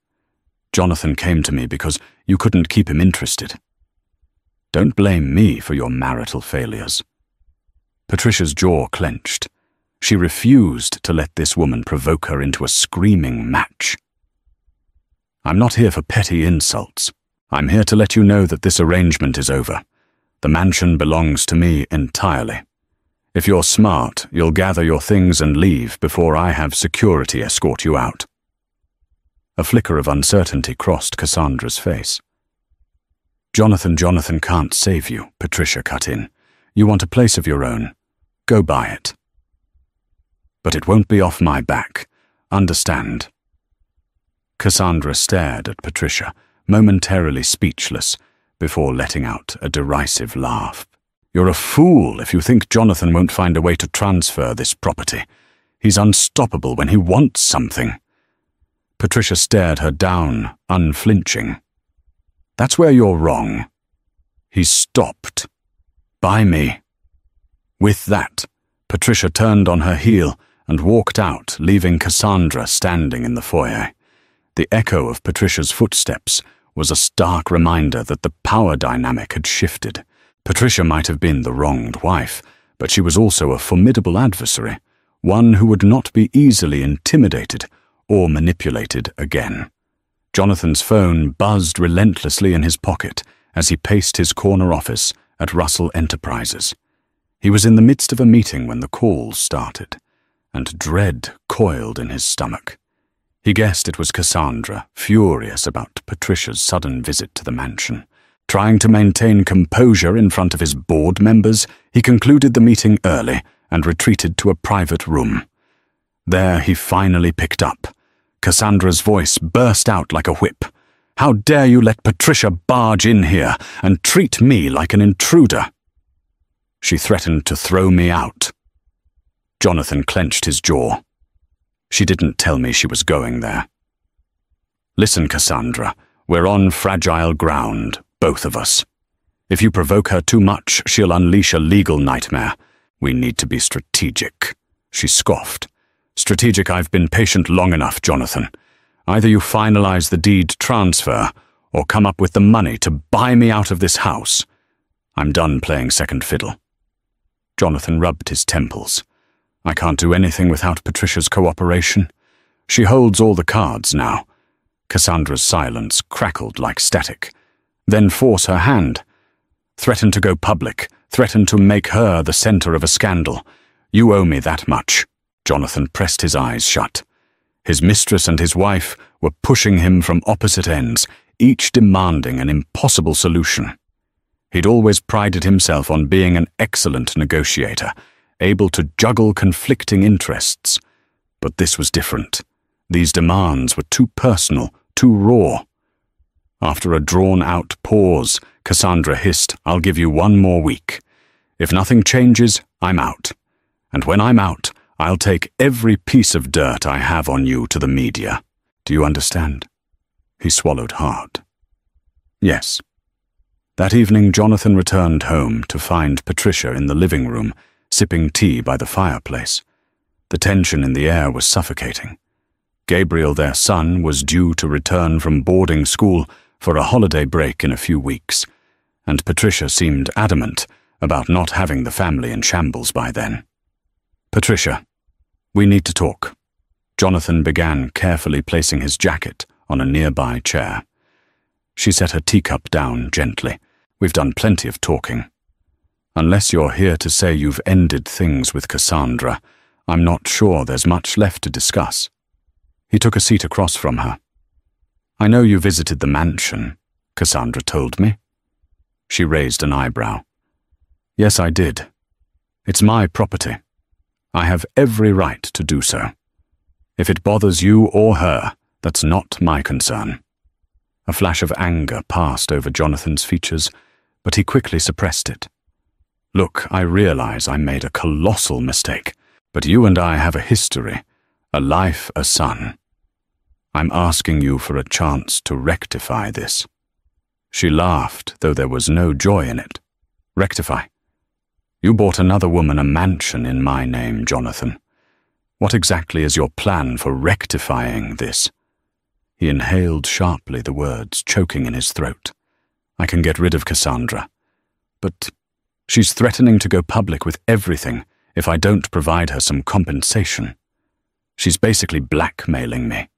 Jonathan came to me because you couldn't keep him interested. Don't blame me for your marital failures." Patricia's jaw clenched. She refused to let this woman provoke her into a screaming match. "I'm not here for petty insults. I'm here to let you know that this arrangement is over. The mansion belongs to me entirely. If you're smart, you'll gather your things and leave before I have security escort you out." A flicker of uncertainty crossed Cassandra's face. Jonathan can't save you," Patricia cut in. "You want a place of your own. Go buy it. But it won't be off my back. Understand?" Cassandra stared at Patricia, momentarily speechless, before letting out a derisive laugh. "You're a fool if you think Jonathan won't find a way to transfer this property. He's unstoppable when he wants something." Patricia stared her down, unflinching. "That's where you're wrong. He's stopped. By me." With that, Patricia turned on her heel and walked out, leaving Cassandra standing in the foyer. The echo of Patricia's footsteps was a stark reminder that the power dynamic had shifted. Patricia might have been the wronged wife, but she was also a formidable adversary, one who would not be easily intimidated or manipulated again. Jonathan's phone buzzed relentlessly in his pocket as he paced his corner office at Russell Enterprises. He was in the midst of a meeting when the calls started, and dread coiled in his stomach. He guessed it was Cassandra, furious about Patricia's sudden visit to the mansion. Trying to maintain composure in front of his board members, he concluded the meeting early and retreated to a private room. There he finally picked up. Cassandra's voice burst out like a whip. "How dare you let Patricia barge in here and treat me like an intruder?" "She threatened to throw me out." Jonathan clenched his jaw. "She didn't tell me she was going there." "Listen, Cassandra, we're on fragile ground, both of us. If you provoke her too much, she'll unleash a legal nightmare. We need to be strategic," she scoffed. "Strategic? I've been patient long enough, Jonathan. Either you finalize the deed transfer, or come up with the money to buy me out of this house. I'm done playing second fiddle." Jonathan rubbed his temples. "I can't do anything without Patricia's cooperation. She holds all the cards now." Cassandra's silence crackled like static. "Then force her hand. Threaten to go public. Threaten to make her the center of a scandal. You owe me that much." Jonathan pressed his eyes shut. His mistress and his wife were pushing him from opposite ends, each demanding an impossible solution. He'd always prided himself on being an excellent negotiator, able to juggle conflicting interests. But this was different. These demands were too personal, too raw. After a drawn-out pause, Cassandra hissed, "I'll give you one more week. If nothing changes, I'm out. And when I'm out, I'll take every piece of dirt I have on you to the media. Do you understand?" He swallowed hard. Yes. That evening, Jonathan returned home to find Patricia in the living room, sipping tea by the fireplace. The tension in the air was suffocating. Gabriel, their son, was due to return from boarding school for a holiday break in a few weeks, and Patricia seemed adamant about not having the family in shambles by then. "Patricia, we need to talk." Jonathan began carefully placing his jacket on a nearby chair. She set her teacup down gently. "We've done plenty of talking. Unless you're here to say you've ended things with Cassandra, I'm not sure there's much left to discuss." He took a seat across from her. "I know you visited the mansion, Cassandra told me." She raised an eyebrow. "Yes, I did. It's my property. I have every right to do so. If it bothers you or her, that's not my concern." A flash of anger passed over Jonathan's features, but he quickly suppressed it. "Look, I realize I made a colossal mistake, but you and I have a history, a life, a son. I'm asking you for a chance to rectify this." She laughed, though there was no joy in it. "Rectify? You bought another woman a mansion in my name, Jonathan. What exactly is your plan for rectifying this?" He inhaled sharply, the words choking in his throat. "I can get rid of Cassandra, but she's threatening to go public with everything if I don't provide her some compensation. She's basically blackmailing me."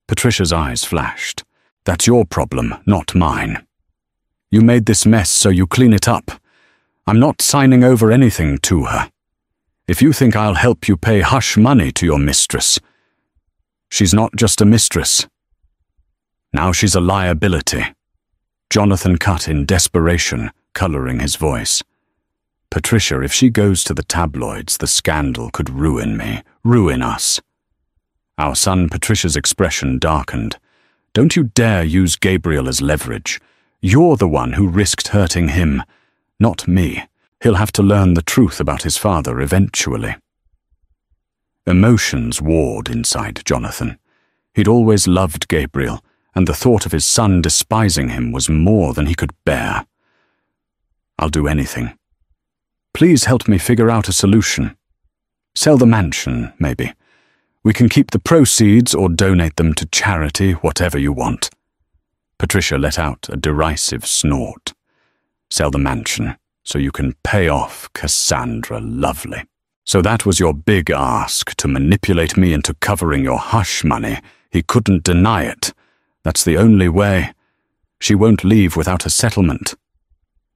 Patricia's eyes flashed. "That's your problem, not mine. You made this mess, so you clean it up. I'm not signing over anything to her. If you think I'll help you pay hush money to your mistress, she's not just a mistress. Now she's a liability." Jonathan cut in desperation, coloring his voice. "Patricia, if she goes to the tabloids, the scandal could ruin me, ruin us." Our son Patricia's expression darkened. "Don't you dare use Gabriel as leverage. You're the one who risked hurting him, not me. He'll have to learn the truth about his father eventually." Emotions warred inside Jonathan. He'd always loved Gabriel, and the thought of his son despising him was more than he could bear. "I'll do anything. Please help me figure out a solution. Sell the mansion, maybe. We can keep the proceeds or donate them to charity, whatever you want." Patricia let out a derisive snort. "Sell the mansion, so you can pay off Cassandra, lovely. So that was your big ask, to manipulate me into covering your hush money. He couldn't deny it. That's the only way. She won't leave without a settlement."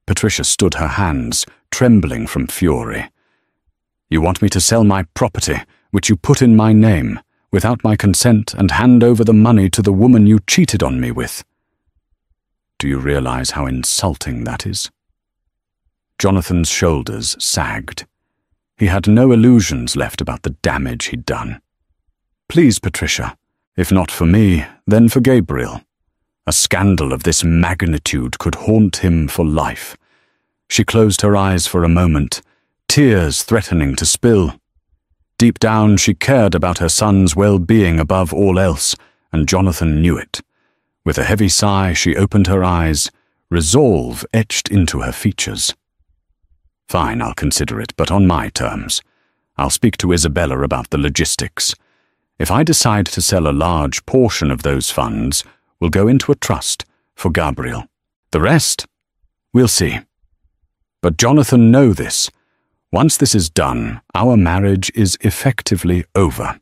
Patricia stood her hands, trembling from fury. "You want me to sell my property, which you put in my name, without my consent, and hand over the money to the woman you cheated on me with? Do you realize how insulting that is?" Jonathan's shoulders sagged. He had no illusions left about the damage he'd done. "Please, Patricia, if not for me, then for Gabriel. A scandal of this magnitude could haunt him for life." She closed her eyes for a moment, tears threatening to spill. Deep down, she cared about her son's well-being above all else, and Jonathan knew it. With a heavy sigh, she opened her eyes, resolve etched into her features. "Fine, I'll consider it, but on my terms. I'll speak to Isabella about the logistics. If I decide to sell a large portion of those funds, we'll go into a trust for Gabriel. The rest, we'll see. But Jonathan, know this. Once this is done, our marriage is effectively over."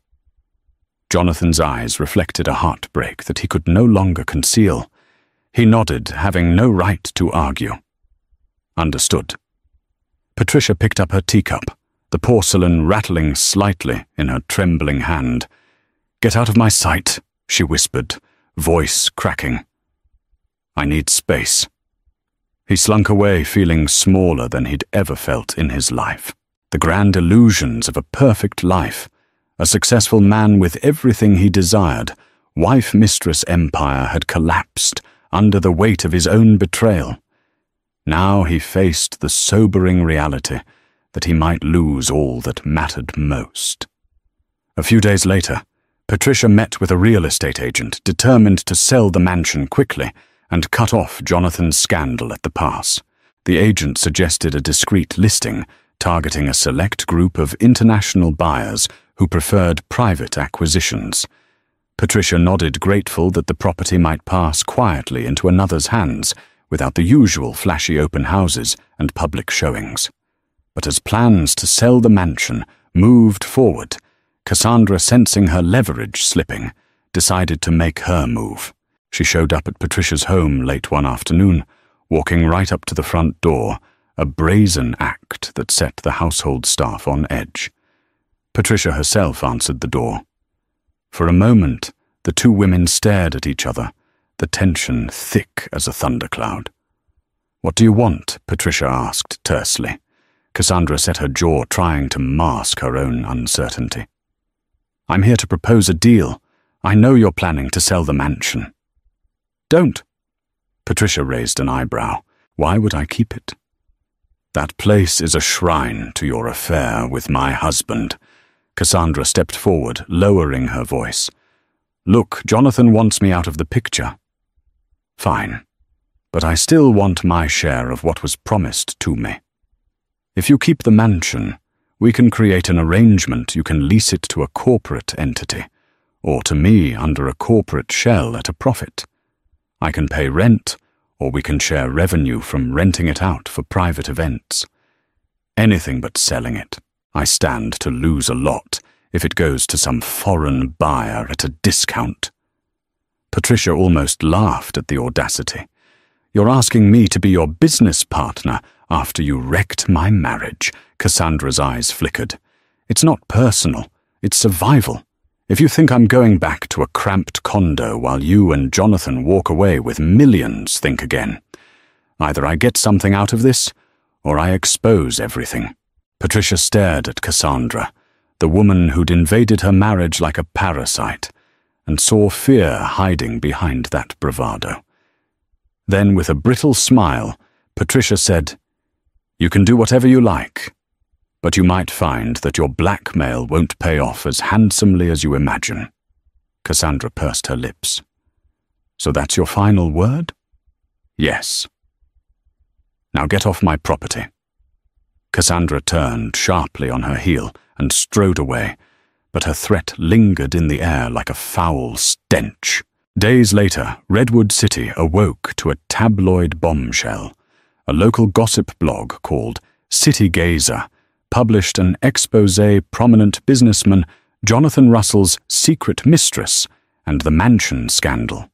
Jonathan's eyes reflected a heartbreak that he could no longer conceal. He nodded, having no right to argue. "Understood." Patricia picked up her teacup, the porcelain rattling slightly in her trembling hand. "Get out of my sight," she whispered, voice cracking. "I need space." He slunk away, feeling smaller than he'd ever felt in his life. The grand illusions of a perfect life, a successful man with everything he desired, wife-mistress empire had collapsed under the weight of his own betrayal. Now he faced the sobering reality that he might lose all that mattered most. A few days later, Patricia met with a real estate agent determined to sell the mansion quickly and cut off Jonathan's scandal at the pass. The agent suggested a discreet listing targeting a select group of international buyers who preferred private acquisitions. Patricia nodded, grateful that the property might pass quietly into another's hands without the usual flashy open houses and public showings. But as plans to sell the mansion moved forward, Cassandra, sensing her leverage slipping, decided to make her move. She showed up at Patricia's home late one afternoon, walking right up to the front door, a brazen act that set the household staff on edge. Patricia herself answered the door. For a moment, the two women stared at each other, the tension thick as a thundercloud. "What do you want?" Patricia asked tersely. Cassandra set her jaw, trying to mask her own uncertainty. "I'm here to propose a deal. I know you're planning to sell the mansion." "Don't." Patricia raised an eyebrow. "Why would I keep it?" "That place is a shrine to your affair with my husband." Cassandra stepped forward, lowering her voice. "Look, Jonathan wants me out of the picture." "Fine, but I still want my share of what was promised to me. If you keep the mansion, we can create an arrangement you can lease it to a corporate entity, or to me under a corporate shell at a profit. I can pay rent, or we can share revenue from renting it out for private events. Anything but selling it. I stand to lose a lot if it goes to some foreign buyer at a discount." Patricia almost laughed at the audacity. "You're asking me to be your business partner after you wrecked my marriage." Cassandra's eyes flickered. "It's not personal, it's survival. If you think I'm going back to a cramped condo while you and Jonathan walk away with millions, think again. Either I get something out of this, or I expose everything." Patricia stared at Cassandra, the woman who'd invaded her marriage like a parasite, and saw fear hiding behind that bravado. Then, with a brittle smile, Patricia said, "You can do whatever you like, but you might find that your blackmail won't pay off as handsomely as you imagine." Cassandra pursed her lips. "So that's your final word?" "Yes." "Now get off my property." Cassandra turned sharply on her heel and strode away, but her threat lingered in the air like a foul stench. Days later, Redwood City awoke to a tabloid bombshell. A local gossip blog called City Gazer published an exposé prominent businessman Jonathan Russell's secret mistress and the mansion scandal.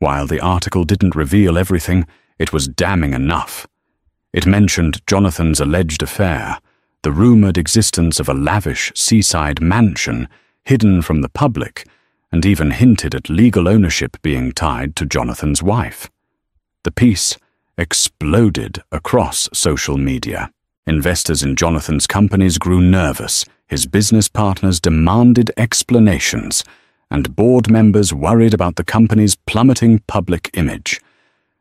While the article didn't reveal everything, it was damning enough. It mentioned Jonathan's alleged affair, the rumored existence of a lavish seaside mansion hidden from the public, and even hinted at legal ownership being tied to Jonathan's wife. The piece exploded across social media. Investors in Jonathan's companies grew nervous, his business partners demanded explanations, and board members worried about the company's plummeting public image.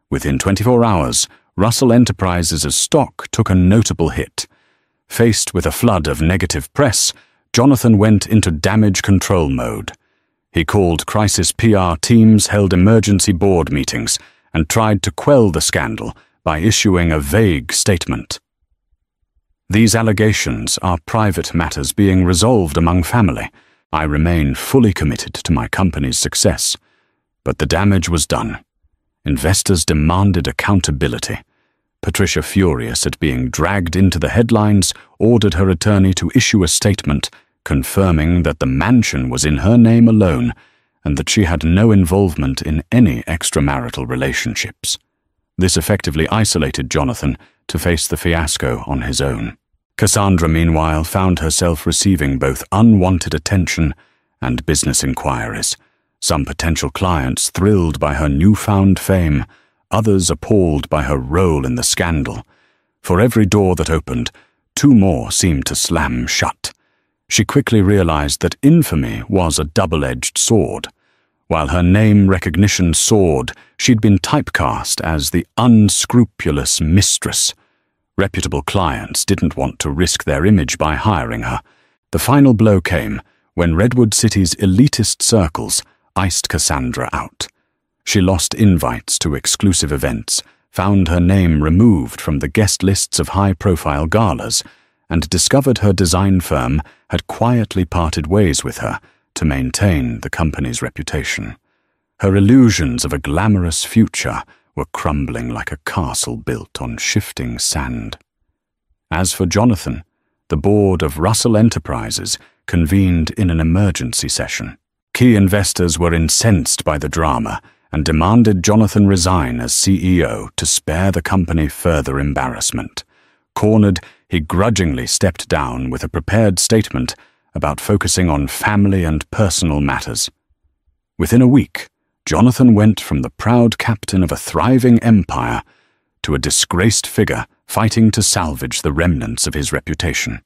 Within 24 hours, Russell Enterprises' stock took a notable hit. Faced with a flood of negative press, Jonathan went into damage control mode. He called crisis PR teams, held emergency board meetings, and tried to quell the scandal by issuing a vague statement. "These allegations are private matters being resolved among family. I remain fully committed to my company's success." But the damage was done. Investors demanded accountability. Patricia, furious at being dragged into the headlines, ordered her attorney to issue a statement confirming that the mansion was in her name alone and that she had no involvement in any extramarital relationships. This effectively isolated Jonathan to face the fiasco on his own. Cassandra, meanwhile, found herself receiving both unwanted attention and business inquiries. Some potential clients thrilled by her newfound fame, others appalled by her role in the scandal. For every door that opened, two more seemed to slam shut. She quickly realized that infamy was a double-edged sword. While her name recognition soared, she'd been typecast as the unscrupulous Mistress. Reputable clients didn't want to risk their image by hiring her. The final blow came when Redwood City's elitist circles iced Cassandra out. She lost invites to exclusive events, found her name removed from the guest lists of high-profile galas, and discovered her design firm had quietly parted ways with her to maintain the company's reputation. Her illusions of a glamorous future were crumbling like a castle built on shifting sand. As for Jonathan, the board of Russell Enterprises convened in an emergency session. Key investors were incensed by the drama and demanded Jonathan resign as CEO to spare the company further embarrassment. Cornered, he grudgingly stepped down with a prepared statement about focusing on family and personal matters. Within a week, Jonathan went from the proud captain of a thriving empire to a disgraced figure fighting to salvage the remnants of his reputation.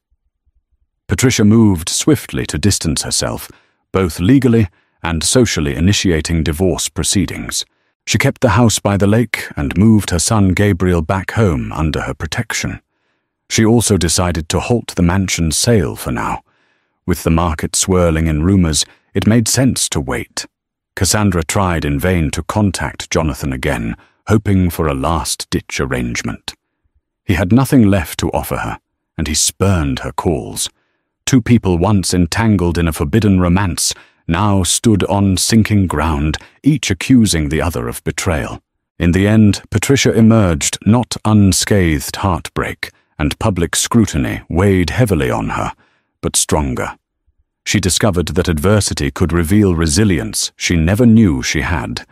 Patricia moved swiftly to distance herself, both legally and socially, initiating divorce proceedings. She kept the house by the lake and moved her son Gabriel back home under her protection. She also decided to halt the mansion's sale for now. With the market swirling in rumors, it made sense to wait. Cassandra tried in vain to contact Jonathan again, hoping for a last-ditch arrangement. He had nothing left to offer her, and he spurned her calls. Two people once entangled in a forbidden romance now stood on sinking ground, each accusing the other of betrayal. In the end, Patricia emerged not unscathed. Heartbreak and public scrutiny weighed heavily on her, but stronger. She discovered that adversity could reveal resilience she never knew she had,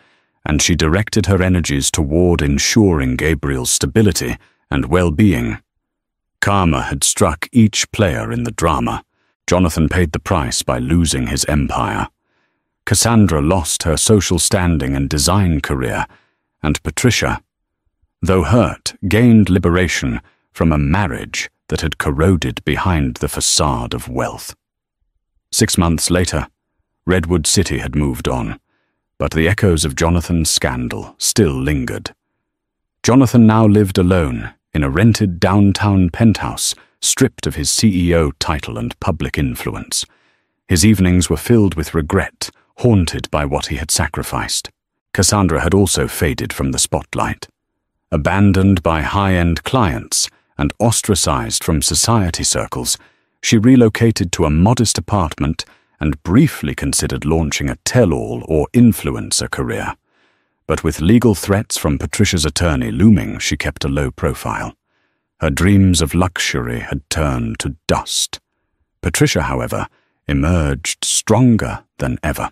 and she directed her energies toward ensuring Gabriel's stability and well-being. Karma had struck each player in the drama. Jonathan paid the price by losing his empire. Cassandra lost her social standing and design career, and Patricia, though hurt, gained liberation from a marriage that had corroded behind the facade of wealth. 6 months later, Redwood City had moved on, but the echoes of Jonathan's scandal still lingered. Jonathan now lived alone in a rented downtown penthouse, stripped of his CEO title and public influence. His evenings were filled with regret, haunted by what he had sacrificed. Cassandra had also faded from the spotlight. Abandoned by high-end clients and ostracized from society circles, she relocated to a modest apartment and briefly considered launching a tell-all or influencer career. But with legal threats from Patricia's attorney looming, she kept a low profile. Her dreams of luxury had turned to dust. Patricia, however, emerged stronger than ever.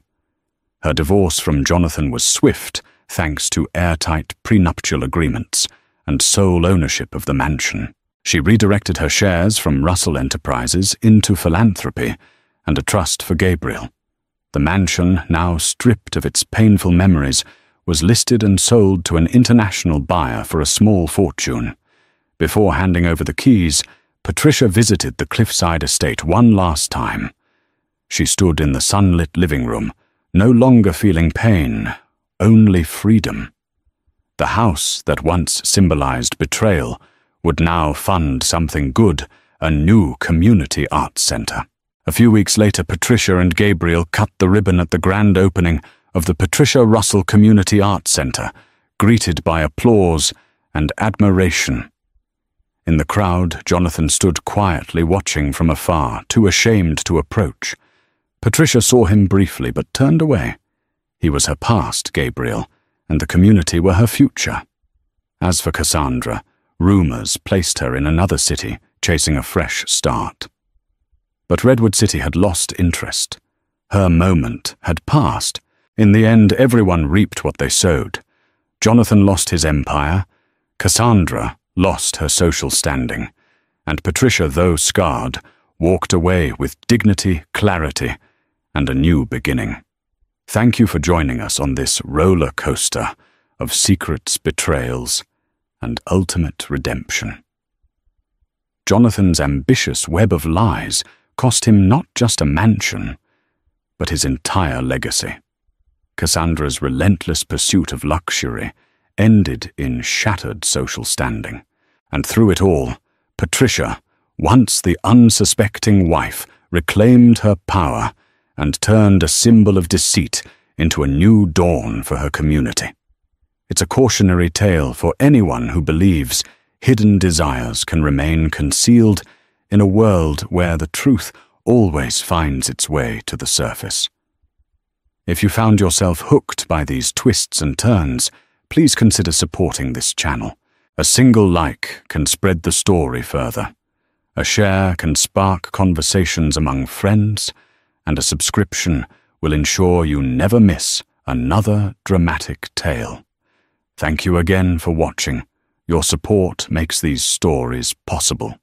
Her divorce from Jonathan was swift, thanks to airtight prenuptial agreements and sole ownership of the mansion. She redirected her shares from Russell Enterprises into philanthropy and a trust for Gabriel. The mansion, now stripped of its painful memories, was listed and sold to an international buyer for a small fortune. Before handing over the keys, Patricia visited the cliffside estate one last time. She stood in the sunlit living room, no longer feeling pain, only freedom. The house that once symbolized betrayal would now fund something good, a new community arts center. A few weeks later, Patricia and Gabriel cut the ribbon at the grand opening of the Patricia Russell Community Arts Center, greeted by applause and admiration. In the crowd, Jonathan stood quietly watching from afar, too ashamed to approach. Patricia saw him briefly, but turned away. He was her past, Gabriel, and the community were her future. As for Cassandra, rumors placed her in another city, chasing a fresh start. But Redwood City had lost interest. Her moment had passed. In the end, everyone reaped what they sowed. Jonathan lost his empire, Cassandra lost her social standing, and Patricia, though scarred, walked away with dignity, clarity, and a new beginning. Thank you for joining us on this roller coaster of secrets, betrayals, and ultimate redemption. Jonathan's ambitious web of lies cost him not just a mansion, but his entire legacy. Cassandra's relentless pursuit of luxury ended in shattered social standing. And through it all, Patricia, once the unsuspecting wife, reclaimed her power and turned a symbol of deceit into a new dawn for her community. It's a cautionary tale for anyone who believes hidden desires can remain concealed in a world where the truth always finds its way to the surface. If you found yourself hooked by these twists and turns, please consider supporting this channel. A single like can spread the story further. A share can spark conversations among friends, and a subscription will ensure you never miss another dramatic tale. Thank you again for watching. Your support makes these stories possible.